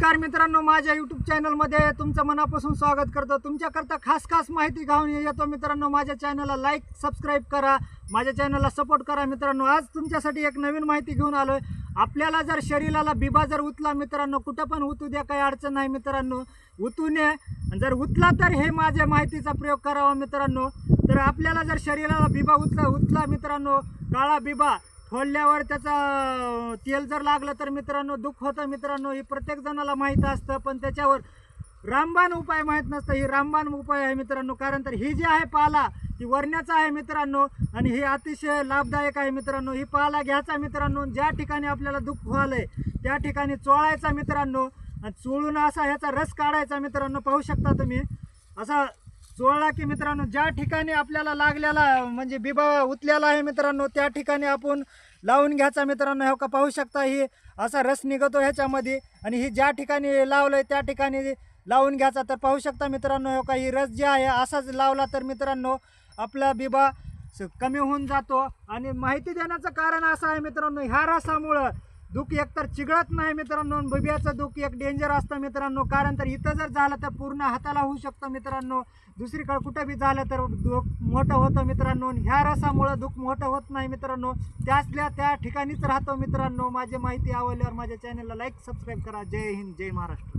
नमस्कार मित्रांनो, माझ्या यूट्यूब चॅनलमध्ये तुमचं मनापासून स्वागत करतो। तुमच्याकरता खास माहिती घेऊन येतो मित्रांनो। माझ्या चॅनलला लाईक सबस्क्राईब करा, माझ्या चॅनलला सपोर्ट करा मित्रांनो। आज तुमच्यासाठी एक नवीन माहिती घेऊन आलोय। आपल्याला जर शरीराला बिबा जर उतला मित्रांनो, कुठं पण उतू द्या, काही अडचण नाही मित्रांनो, उतू नये। जर उतला तर हे माझ्या माहितीचा प्रयोग करावा मित्रांनो। तर आपल्याला जर शरीराला बिबा उतला मित्रांनो, काळा बिबा फोडल्यावर त्याचा तेल जर लागलं तर मित्रांनो दुःख होतं मित्रांनो। ही प्रत्येक जणाला माहीत असतं, पण त्याच्यावर रामबाण उपाय माहीत नसतं। ही रामबाण उपाय आहे मित्रांनो। कारण तर ही जी आहे पाला ती वरण्याचा आहे मित्रांनो, आणि ही अतिशय लाभदायक आहे मित्रांनो। ही पाला घ्यायचा मित्रांनो, ज्या ठिकाणी आपल्याला दुःख व्हालंय त्या ठिकाणी चोळायचा मित्रांनो, आणि चोळून असा ह्याचा रस काढायचा मित्रांनो। पाहू शकता तुम्ही, असा चोळला की मित्रांनो ज्या ठिकाणी आपल्याला लागलेला म्हणजे बिबा उतलेला आहे मित्रांनो, त्या ठिकाणी आपण लावून घ्यायचा मित्रांनो। हो का, पाहू शकता ही असा रस निघतो ह्याच्यामध्ये, आणि ही ज्या ठिकाणी लावलंय त्या ठिकाणी लावून घ्यायचा। तर पाहू शकता मित्रांनो, हो का, ही रस जी आहे असाच लावला तर मित्रांनो आपला बिबा कमी होऊन जातो। आणि माहिती देण्याचं कारण असं आहे मित्रांनो, ह्या रसामुळं दुःख एकतर चिघळत नाही मित्रांनो, बिब्याचं दुःख एक डेंजर असतं मित्रांनो। कारण तर इथं जर झालं तर पूर्ण हाताला होऊ शकतं मित्रांनो, दुसरीकडे कुठं बी झालं तर दुःख मोठं होतं मित्रांनो। ह्या रसामुळं दुःख मोठं होत नाही मित्रांनो, त्या ठिकाणीच राहतो मित्रांनो। माझी माहिती आवडल्यावर माझ्या चॅनलला लाईक सबस्क्राईब करा। जय हिंद, जय महाराष्ट्र।